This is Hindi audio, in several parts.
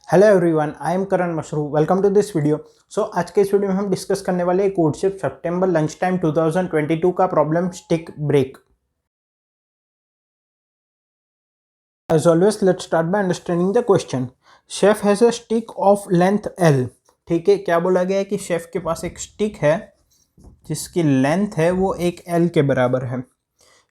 Hello everyone, I am Karan Mashru. Welcome to this video. आज के इस वीडियो में हम डिस्कस करने वाले हैं कोडशिप सितंबर लंच टाइम 2022 का problem stick break. As always let's start by understanding the question. Chef has a stick of length L. ठीक है, क्या बोला गया है कि शेफ के पास एक स्टिक है जिसकी लेंथ है वो एक एल के बराबर है।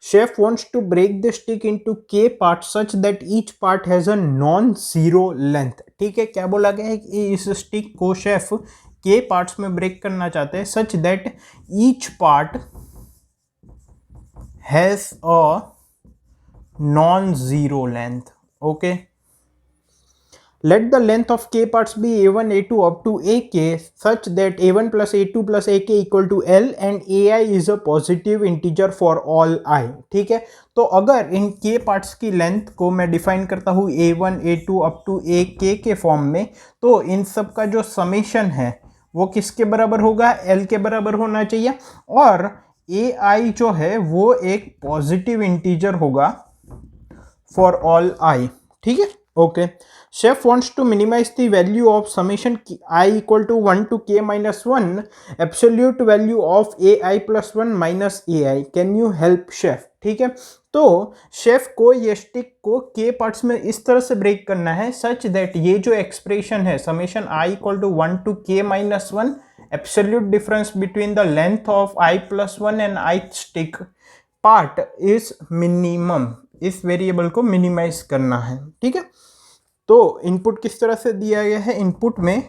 Chef wants to break the stick into K parts such that each part has a non-zero length। ठीक है, क्या बोला गया है कि इस स्टिक को शेफ K पार्ट्स में ब्रेक करना चाहते हैं such that each part has a non-zero length। Okay, let the length of K parts be A1 A2 up to AK such that A1 plus A2 plus AK equal to L and AI is a positive integer for all I। ठीक है, तो अगर इन K parts की लेंथ को मैं डिफाइन करता हूँ A1 A2 up to AK के फॉर्म में, तो इन सब का जो समेशन है वो किसके बराबर होगा? L के बराबर होना चाहिए, और AI जो है वो एक पॉजिटिव इंटीजर होगा फॉर ऑल I। ठीक है, okay. Chef wants to minimize the value of summation I equal to 1 to K minus 1 absolute value of AI plus 1 minus AI। Can you help chef? ठीक है, तो शेफ को ये स्टिक को K पार्ट्स में इस तरह से ब्रेक करना है सच दैट ये जो एक्सप्रेशन है summation I equal to 1 to K minus 1 absolute difference between the length of I plus 1 and I stick part is minimum, इस वेरिएबल को मिनिमाइज करना है। ठीक है, तो इनपुट किस तरह से दिया गया है? इनपुट में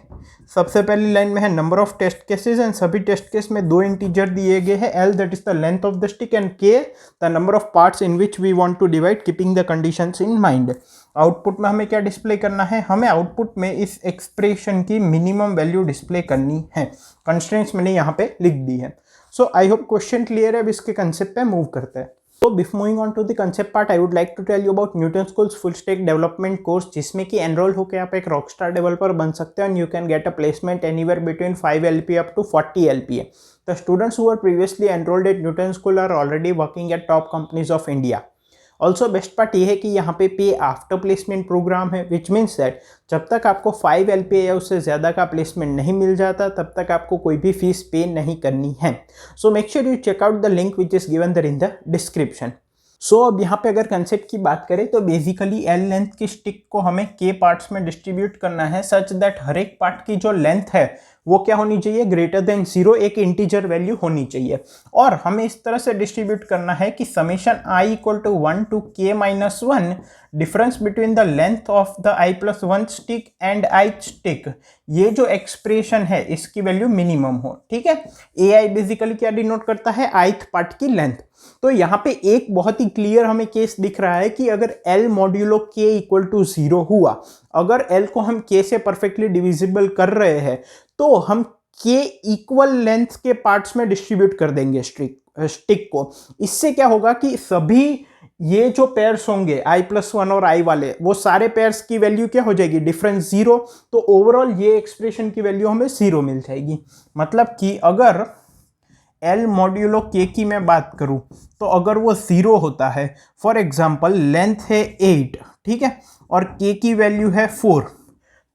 सबसे पहली लाइन में है number of test cases and सभी टेस्ट केस में दो इंटीजर दिए गए हैं, L that is the length of the stick and K the number of parts in which we want to divide keeping the conditions in mind. Output में हमें क्या डिस्प्ले करना है? हमें आउटपुट में इस एक्सप्रेशन की मिनिमम वैल्यू डिस्प्ले करनी है। कंस्ट्रेंट्स मैंने यहाँ पे लिख दी है। सो आई होप क्वेश्चन क्लियर है। अब इसके कंसेप्ट पे मूव करते हैं। So before moving on to the concept part, I would like to tell you about Newton School's full stack development course, जिसमें कि एनरोल होकर आप एक रॉकस्टार डेवलपर बन सकते हैं, and you can get a placement anywhere between 5 LPA up to 40 LPA। The students who were previously enrolled at Newton School are already working at top companies of India। Also best part ये है कि यहाँ पे आफ्टर प्लेसमेंट प्रोग्राम है, विच मीन्स दैट जब तक आपको 5 LPA या उससे ज़्यादा का प्लेसमेंट नहीं मिल जाता तब तक आपको कोई भी फीस पे नहीं करनी है। So make sure you check out the link which is given there in the description. अब यहाँ पे अगर कंसेप्ट की बात करें तो बेसिकली एल लेंथ की स्टिक को हमें के पार्ट्स में डिस्ट्रीब्यूट करना है सच दैट हर एक पार्ट की जो लेंथ है वो क्या होनी चाहिए? ग्रेटर देन 0, एक इंटीजर वैल्यू होनी चाहिए। और हमें इस तरह से डिस्ट्रीब्यूट करना है कि summation I equal to 1 to K minus 1 difference between the length of the I plus 1 stick and I stick, ये जो एक्सप्रेशन है इसकी वैल्यू मिनिमम हो। ठीक है, ए आई बेसिकली क्या डिनोट करता है? आइथ पार्ट की लेंथ। तो यहाँ पे एक बहुत ही क्लियर हमें केस दिख रहा है कि अगर L modulo K equal to 0 हुआ, अगर L को हम K से परफेक्टली डिविजिबल कर रहे हैं तो हम K इक्वल लेंथ के पार्ट्स में डिस्ट्रीब्यूट कर देंगे स्टिक को। इससे क्या होगा कि सभी ये जो पेयर्स होंगे I प्लस 1 और I वाले, वो सारे पेयर्स की वैल्यू क्या हो जाएगी? डिफरेंस 0। तो ओवरऑल ये एक्सप्रेशन की वैल्यू हमें 0 मिल जाएगी। मतलब कि अगर L मॉड्यूलो K की मैं बात करूं तो अगर वो 0 होता है, फॉर एग्जांपल लेंथ है 8, ठीक है, और K की वैल्यू है 4,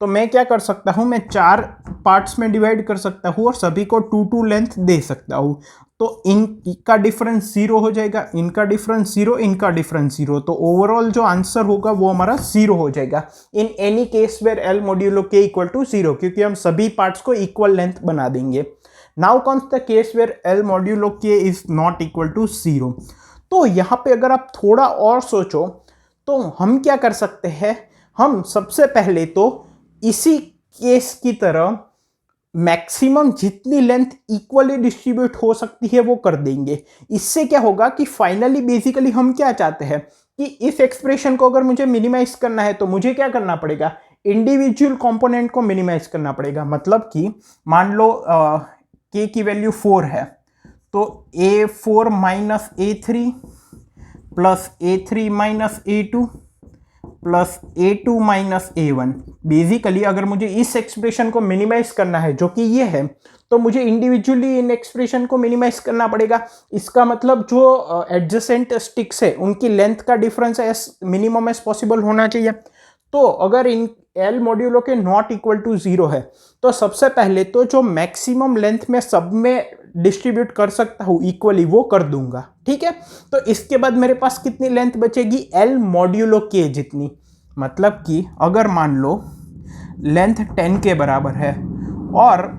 तो मैं क्या कर सकता हूं? मैं 4 पार्ट्स में डिवाइड कर सकता हूं और सभी को 2 लेंथ दे सकता हूं। तो इनका डिफरेंस 0 हो जाएगा, इनका डिफरेंस 0, इनका डिफरेंस 0, तो ओवरऑल जो आंसर होगा वो हमारा 0 हो जाएगा in any case where L modulo K equal to 0, क्योंकि हम सभी पार्ट्स को इक्वल लेंथ बना देंगे। Now comes the case where L modulo K is not equal to 0। तो यहाँ पे अगर आप थोड़ा और सोचो तो हम क्या कर सकते हैं? हम सबसे पहले तो इसी केस की तरह मैक्सिमम जितनी लेंथ इक्वली डिस्ट्रीब्यूट हो सकती है वो कर देंगे। इससे क्या होगा कि फाइनली बेसिकली हम क्या चाहते हैं कि इस एक्सप्रेशन को अगर मुझे मिनिमाइज करना है तो मुझे क्या करना पड़ेगा? इंडिविजुअल कंपोनेंट को मिनिमाइज करना पड़ेगा। मतलब कि मान लो K की वैल्यू 4 है, तो A4 minus A3 plus A3 minus A2 plus A2 minus A1। Basically अगर मुझे इस एक्सप्रेशन को मिनिमाइज करना है जो कि ये है, तो मुझे इंडिविजुअली इन एक्सप्रेशन को मिनिमाइज करना पड़ेगा। इसका मतलब जो एडजेसेंट स्टिक्स है उनकी लेंथ का difference as minimum as possible होना चाहिए। तो अगर L modulo K not equal to 0 है, तो सबसे पहले तो जो मैक्सिमम लेंथ में सब में डिस्ट्रीब्यूट कर सकता हूँ इक्वली वो कर दूंगा, ठीक है। तो इसके बाद मेरे पास कितनी लेंथ बचेगी, एल मॉड्यूलो के जितनी। मतलब कि अगर मान लो लेंथ 10 के बराबर है और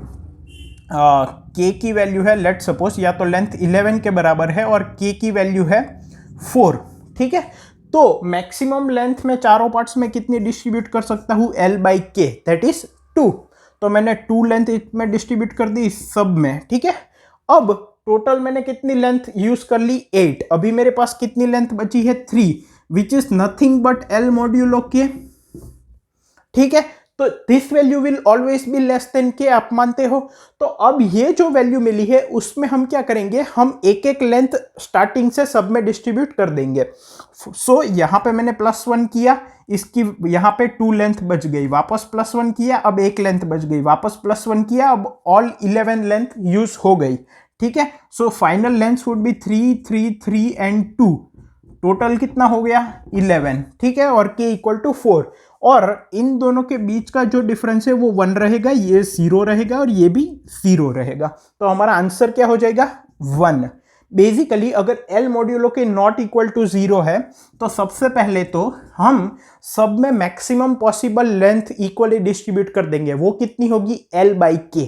के की वैल्यू है लेट सपोज, या तो लेंथ 11 के बराबर है और के की वैल्यू है 4, ठीक है। तो मैक्सिमम लेंथ में चारों पार्ट्स में कितनी डिस्ट्रीब्यूट कर सकता हूँ, एल बाई के, दैट इज 2। तो मैंने 2 लेंथ में डिस्ट्रीब्यूट कर दी सब में, ठीक है। अब टोटल मैंने कितनी लेंथ यूज कर ली, 8। अभी मेरे पास कितनी लेंथ बची है, 3, which is nothing but L modulo के, ठीक है। तो this value will always be less than के, आप मानते हो। तो अब ये जो वैल्यू मिली है उसमें हम क्या करेंगे, हम एक एक लेंथ स्टार्टिंग से सब में डिस्ट्रीब्यूट कर देंगे। सो यहां पे मैंने +1 किया, इसकी यहां पे 2 लेंथ बच गई, वापस +1 किया, अब एक लेंथ बच गई, वापस +1 किया, अब ऑल 11 लेंथ यूज हो गई, ठीक है। So final length would be 3 3 3 and 2, total कितना हो गया 11, ठीक है। और k इक्वल टू 4, और इन दोनों के बीच का जो डिफरेंस है वो 1 रहेगा, ये 0 रहेगा और ये भी 0 रहेगा। तो हमारा आंसर क्या हो जाएगा, 1। बेसिकली अगर L modulo K not equal to 0 है तो सबसे पहले तो हम सब में maximum possible length equally distribute कर देंगे, वो कितनी होगी, एल बाई के।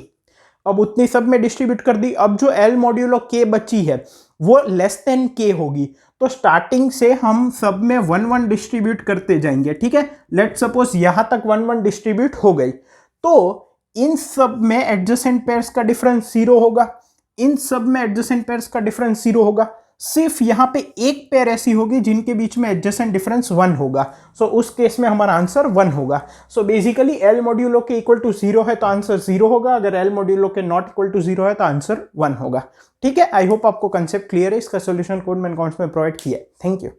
अब उतनी सब में डिस्ट्रीब्यूट कर दी, अब जो एल मॉड्यूलो के बची है वो लेस देन के होगी। तो स्टार्टिंग से हम सब में 1 1 डिस्ट्रीब्यूट करते जाएंगे, ठीक है। लेट सपोज यहां तक 1 1 डिस्ट्रीब्यूट हो गई, तो इन सब में एडजेसेंट पेयर्स का डिफरेंस 0 होगा, इन सब में एडजेसेंट पेयर्स का डिफरेंस 0 होगा, सिर्फ यहां पे एक पेयर ऐसी होगी जिनके बीच में एडजेसेंट डिफरेंस 1 होगा। सो उस केस में हमारा आंसर 1 होगा। सो बेसिकली एल मॉड्यूलो के इक्वल टू 0 है तो आंसर 0 होगा, अगर L modulo K not equal to 0 है तो आंसर 1 होगा, ठीक है। आई होप आपको कंसेप्ट क्लियर है। इसका सोल्यूशन कोड मैंने कमेंट्स में प्रोवाइड किया है। Thank you.